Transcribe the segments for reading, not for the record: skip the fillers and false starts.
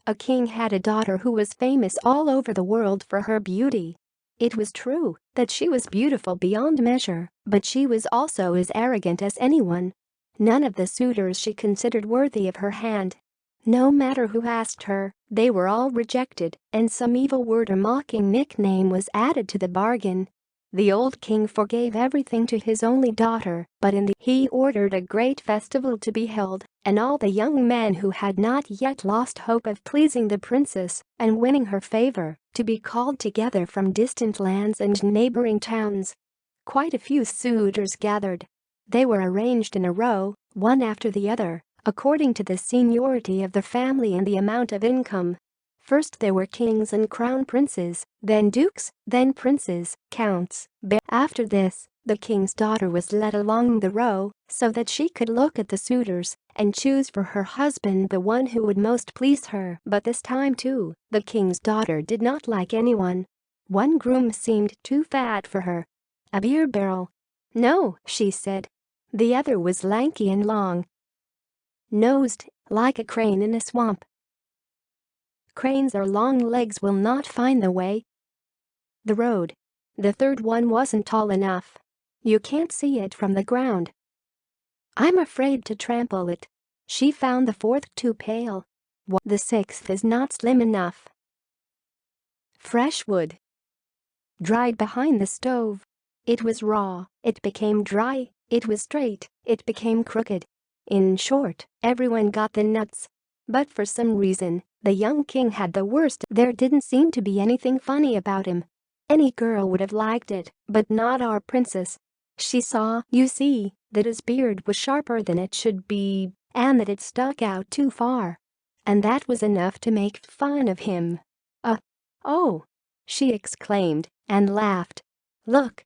A king had a daughter who was famous all over the world for her beauty. It was true that she was beautiful beyond measure, but she was also as arrogant as anyone. None of the suitors she considered worthy of her hand. No matter who asked her, they were all rejected, and some evil word or mocking nickname was added to the bargain. The old king forgave everything to his only daughter, but he ordered a great festival to be held, and all the young men who had not yet lost hope of pleasing the princess and winning her favor to be called together from distant lands and neighboring towns. Quite a few suitors gathered. They were arranged in a row, one after the other, according to the seniority of the family and the amount of income. First there were kings and crown princes, then dukes, then princes, counts. After this, the king's daughter was led along the row so that she could look at the suitors and choose for her husband the one who would most please her. But this time too, the king's daughter did not like anyone. One groom seemed too fat for her. A beer barrel. No, she said. The other was lanky and long-nosed, like a crane in a swamp. Cranes or long legs will not find the way. The road. The third one wasn't tall enough. You can't see it from the ground. I'm afraid to trample it. She found the fourth too pale. The sixth is not slim enough. Fresh wood. Dried behind the stove. It was raw, it became dry, it was straight, it became crooked. In short, everyone got the nuts. But for some reason, the young king had the worst. There didn't seem to be anything funny about him. Any girl would have liked it, but not our princess. She saw, you see, that his beard was sharper than it should be, and that it stuck out too far. And that was enough to make fun of him. Oh! She exclaimed, and laughed. Look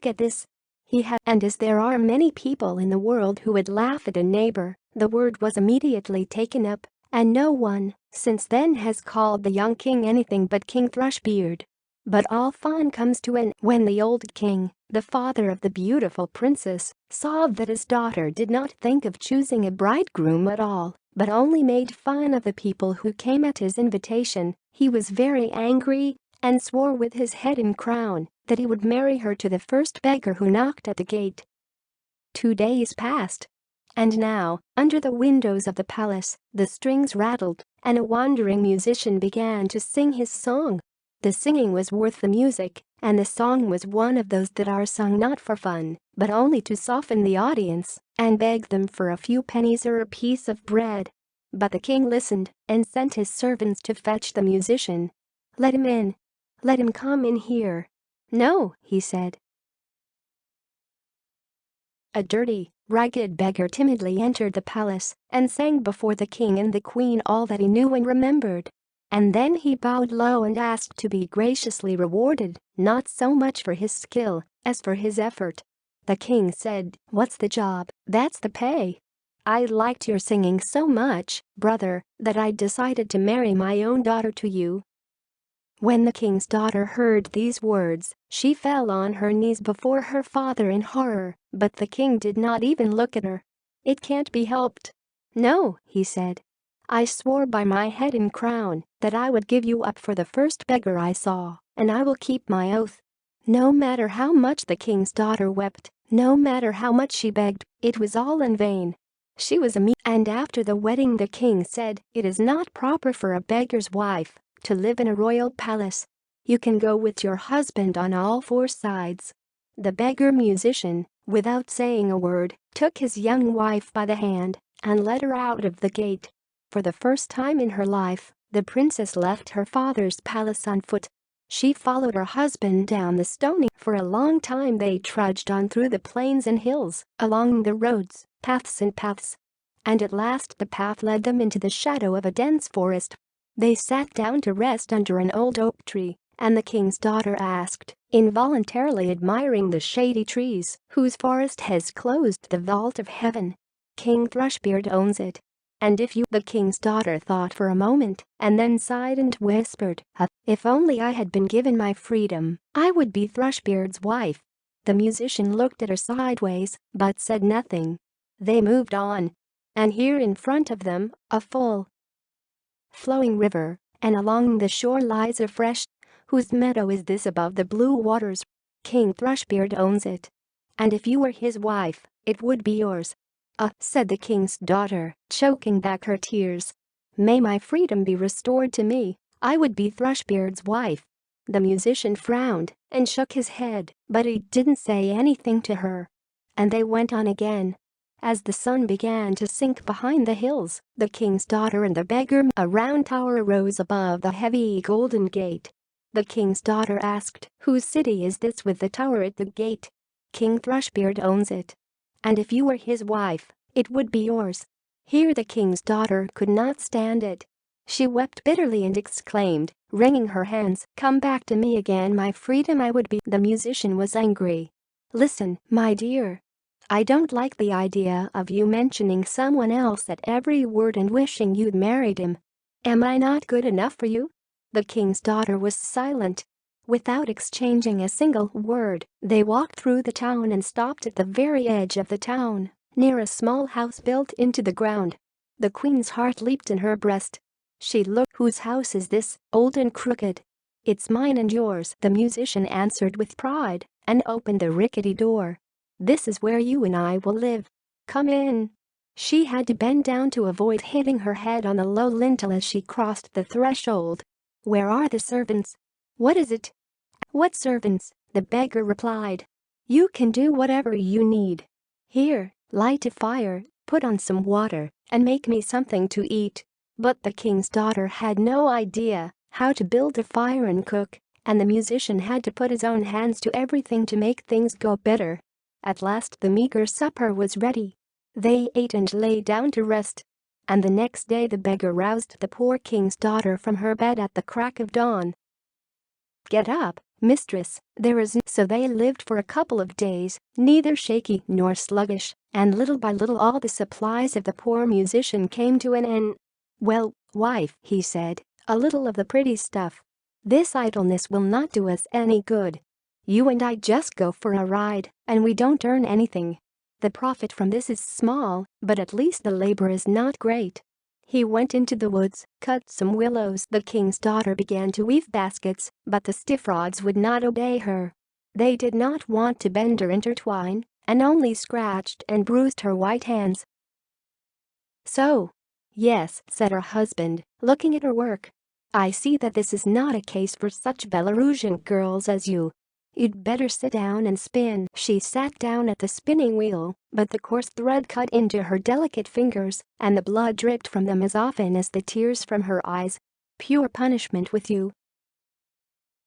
at this. And as there are many people in the world who would laugh at a neighbor, the word was immediately taken up, and no one, since then, has called the young king anything but King Thrushbeard. But all fun comes to an end when the old king, the father of the beautiful princess, saw that his daughter did not think of choosing a bridegroom at all, but only made fun of the people who came at his invitation. He was very angry and swore with his head and crown that he would marry her to the first beggar who knocked at the gate. 2 days passed. And now, under the windows of the palace, the strings rattled, and a wandering musician began to sing his song. The singing was worth the music, and the song was one of those that are sung not for fun, but only to soften the audience and beg them for a few pennies or a piece of bread. But the king listened and sent his servants to fetch the musician. "Let him in. Let him come in here." "No," he said. A dirty, ragged beggar timidly entered the palace and sang before the king and the queen all that he knew and remembered. And then he bowed low and asked to be graciously rewarded, not so much for his skill as for his effort. The king said, "What's the job? That's the pay. I liked your singing so much, brother, that I decided to marry my own daughter to you." When the king's daughter heard these words, she fell on her knees before her father in horror, but the king did not even look at her. "It can't be helped." "No," he said. "I swore by my head and crown that I would give you up for the first beggar I saw, and I will keep my oath." No matter how much the king's daughter wept, no matter how much she begged, it was all in vain. She was and after the wedding the king said, "It is not proper for a beggar's wife to live in a royal palace. You can go with your husband on all 4 sides." The beggar musician, without saying a word, took his young wife by the hand and led her out of the gate. For the first time in her life, the princess left her father's palace on foot. She followed her husband down the stony. For a long time they trudged on through the plains and hills, along the roads, paths and paths. And at last the path led them into the shadow of a dense forest. They sat down to rest under an old oak tree, and the king's daughter asked, involuntarily admiring the shady trees whose forest has closed the vault of heaven, "King Thrushbeard owns it. And if you..." The king's daughter thought for a moment and then sighed and whispered, "If only I had been given my freedom, I would be Thrushbeard's wife." The musician looked at her sideways but said nothing. They moved on. And here in front of them, a full flowing river, and along the shore lies a fresh. Whose meadow is this above the blue waters? King Thrushbeard owns it. And if you were his wife, it would be yours. Said the king's daughter, choking back her tears. May my freedom be restored to me, I would be Thrushbeard's wife. The musician frowned and shook his head, but he didn't say anything to her. And they went on again. As the sun began to sink behind the hills, the king's daughter and the beggar, a round tower rose above the heavy golden gate. The king's daughter asked, "Whose city is this with the tower at the gate?" "King Thrushbeard owns it. And if you were his wife, it would be yours." Here the king's daughter could not stand it. She wept bitterly and exclaimed, wringing her hands, "Come back to me again, my freedom I would be." The musician was angry. "Listen, my dear. I don't like the idea of you mentioning someone else at every word and wishing you'd married him. Am I not good enough for you?" The king's daughter was silent. Without exchanging a single word, they walked through the town and stopped at the very edge of the town, near a small house built into the ground. The queen's heart leaped in her breast. She looked. "Whose house is this, old and crooked?" "It's mine and yours," the musician answered with pride, and opened the rickety door. "This is where you and I will live. Come in." She had to bend down to avoid hitting her head on the low lintel as she crossed the threshold. "Where are the servants?" "What is it?" "What servants?" the beggar replied. "You can do whatever you need. Here, light a fire, put on some water, and make me something to eat." But the king's daughter had no idea how to build a fire and cook, and the musician had to put his own hands to everything to make things go better. At last the meager supper was ready. They ate and lay down to rest. And the next day the beggar roused the poor king's daughter from her bed at the crack of dawn. "Get up, mistress, there is." So they lived for a couple of days, neither shaky nor sluggish, and little by little all the supplies of the poor musician came to an end. "Well, wife," he said, "a little of the pretty stuff. This idleness will not do us any good. You and I just go for a ride, and we don't earn anything. The profit from this is small, but at least the labor is not great." He went into the woods, cut some willows. The king's daughter began to weave baskets, but the stiff rods would not obey her. They did not want to bend or intertwine, and only scratched and bruised her white hands. "So? Yes," said her husband, looking at her work. "I see that this is not a case for such Belarusian girls as you. You'd better sit down and spin." She sat down at the spinning wheel, but the coarse thread cut into her delicate fingers, and the blood dripped from them as often as the tears from her eyes. "Pure punishment with you,"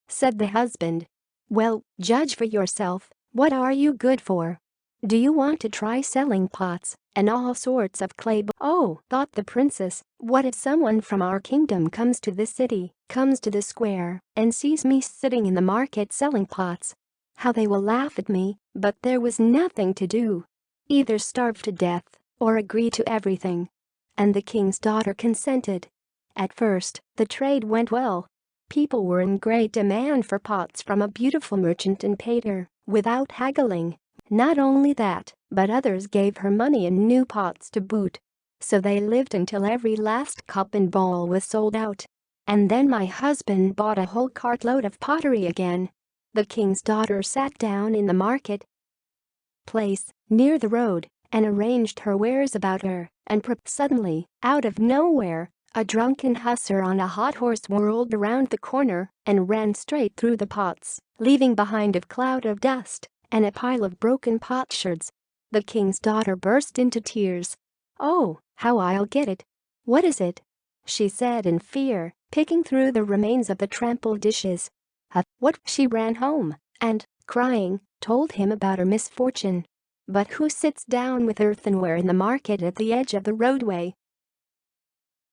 said the husband. "Well, judge for yourself, what are you good for? Do you want to try selling pots and all sorts of clay?" "Oh," thought the princess, "what if someone from our kingdom comes to this city, comes to the square, and sees me sitting in the market selling pots? How they will laugh at me." But there was nothing to do. Either starve to death or agree to everything. And the king's daughter consented. At first, the trade went well. People were in great demand for pots from a beautiful merchant and paid her without haggling. Not only that, but others gave her money and new pots to boot. So they lived until every last cup and bowl was sold out. And then my husband bought a whole cartload of pottery again. The king's daughter sat down in the market place, near the road, and arranged her wares about her, and suddenly, out of nowhere, a drunken hussar on a hot horse whirled around the corner and ran straight through the pots, leaving behind a cloud of dust and a pile of broken potsherds. The king's daughter burst into tears. "Oh, how I'll get it! What is it?" she said in fear, picking through the remains of the trampled dishes. What? She ran home and, crying, told him about her misfortune. "But who sits down with earthenware in the market at the edge of the roadway?"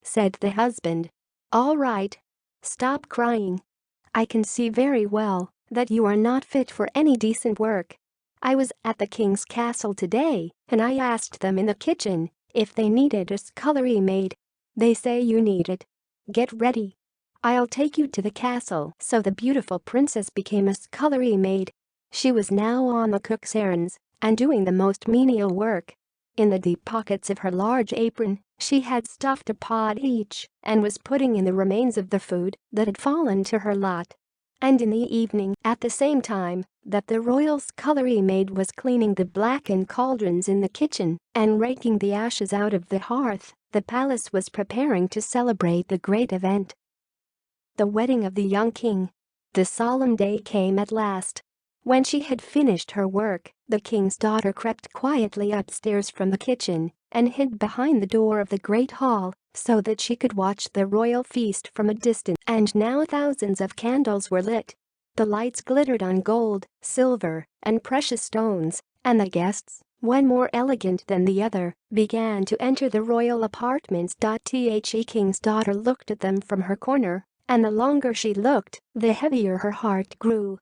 said the husband. "All right. Stop crying. I can see very well that you are not fit for any decent work. I was at the king's castle today, and I asked them in the kitchen if they needed a scullery maid. They say you need it. Get ready. I'll take you to the castle." So the beautiful princess became a scullery maid. She was now on the cook's errands and doing the most menial work. In the deep pockets of her large apron, she had stuffed a pod each and was putting in the remains of the food that had fallen to her lot. And in the evening, at the same time that the royal scullery maid was cleaning the blackened cauldrons in the kitchen and raking the ashes out of the hearth, the palace was preparing to celebrate the great event. The wedding of the young king. The solemn day came at last. When she had finished her work, the king's daughter crept quietly upstairs from the kitchen and hid behind the door of the great hall so that she could watch the royal feast from a distance. And now thousands of candles were lit. The lights glittered on gold, silver, and precious stones, and the guests, one more elegant than the other, began to enter the royal apartments. The king's daughter looked at them from her corner, and the longer she looked, the heavier her heart grew.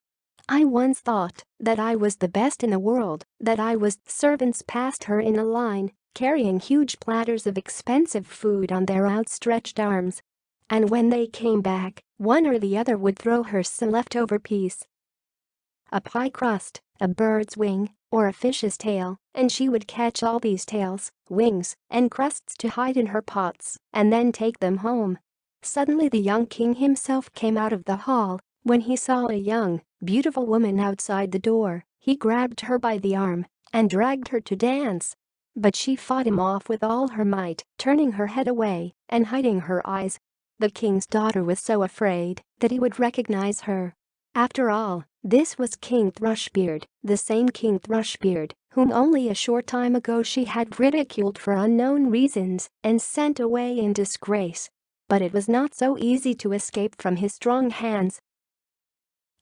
I once thought that I was the best in the world, that I was. Servants passed her in a line, carrying huge platters of expensive food on their outstretched arms. And when they came back, one or the other would throw her some leftover piece. A pie crust, a bird's wing, or a fish's tail, and she would catch all these tails, wings, and crusts to hide in her pots and then take them home. Suddenly the young king himself came out of the hall. When he saw a young, beautiful woman outside the door, he grabbed her by the arm and dragged her to dance. But she fought him off with all her might, turning her head away and hiding her eyes. The king's daughter was so afraid that he would recognize her. After all, this was King Thrushbeard, the same King Thrushbeard whom only a short time ago she had ridiculed for unknown reasons and sent away in disgrace. But it was not so easy to escape from his strong hands.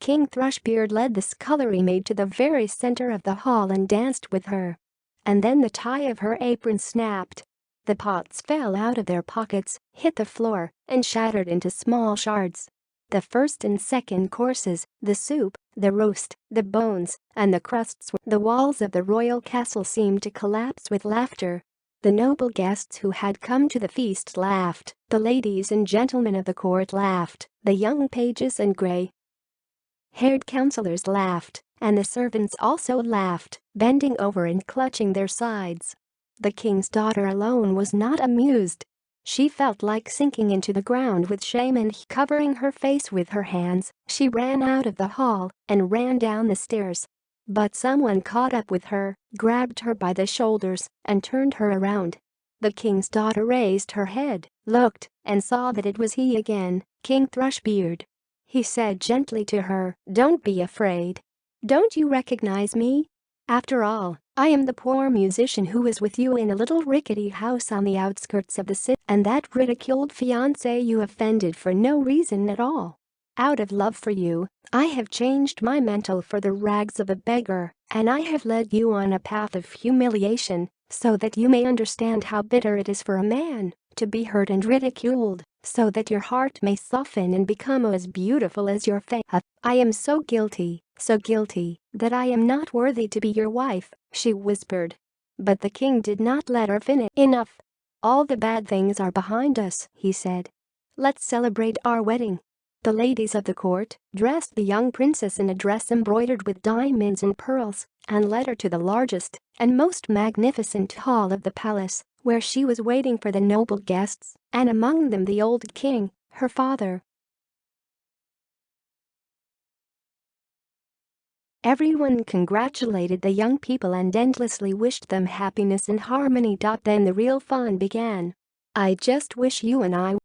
King Thrushbeard led the scullery maid to the very center of the hall and danced with her. And then the tie of her apron snapped. The pots fell out of their pockets, hit the floor, and shattered into small shards. The first and second courses, the soup, the roast, the bones, and the crusts. The walls of the royal castle seemed to collapse with laughter. The noble guests who had come to the feast laughed, the ladies and gentlemen of the court laughed, the young pages and gray-haired counselors laughed, and the servants also laughed, bending over and clutching their sides. The king's daughter alone was not amused. She felt like sinking into the ground with shame, and covering her face with her hands, she ran out of the hall and ran down the stairs. But someone caught up with her, grabbed her by the shoulders, and turned her around. The king's daughter raised her head, looked, and saw that it was he again, King Thrushbeard. He said gently to her, "Don't be afraid. Don't you recognize me? After all, I am the poor musician who was with you in a little rickety house on the outskirts of the city, and that ridiculed fiancé you offended for no reason at all. Out of love for you, I have changed my mantle for the rags of a beggar, and I have led you on a path of humiliation, so that you may understand how bitter it is for a man to be hurt and ridiculed, so that your heart may soften and become as beautiful as your face. I am so guilty, that I am not worthy to be your wife," she whispered. But the king did not let her finish. "Enough. All the bad things are behind us," he said. "Let's celebrate our wedding." The ladies of the court dressed the young princess in a dress embroidered with diamonds and pearls and led her to the largest and most magnificent hall of the palace, where she was waiting for the noble guests, and among them the old king, her father. Everyone congratulated the young people and endlessly wished them happiness and harmony. Then the real fun began. "I just wish you and I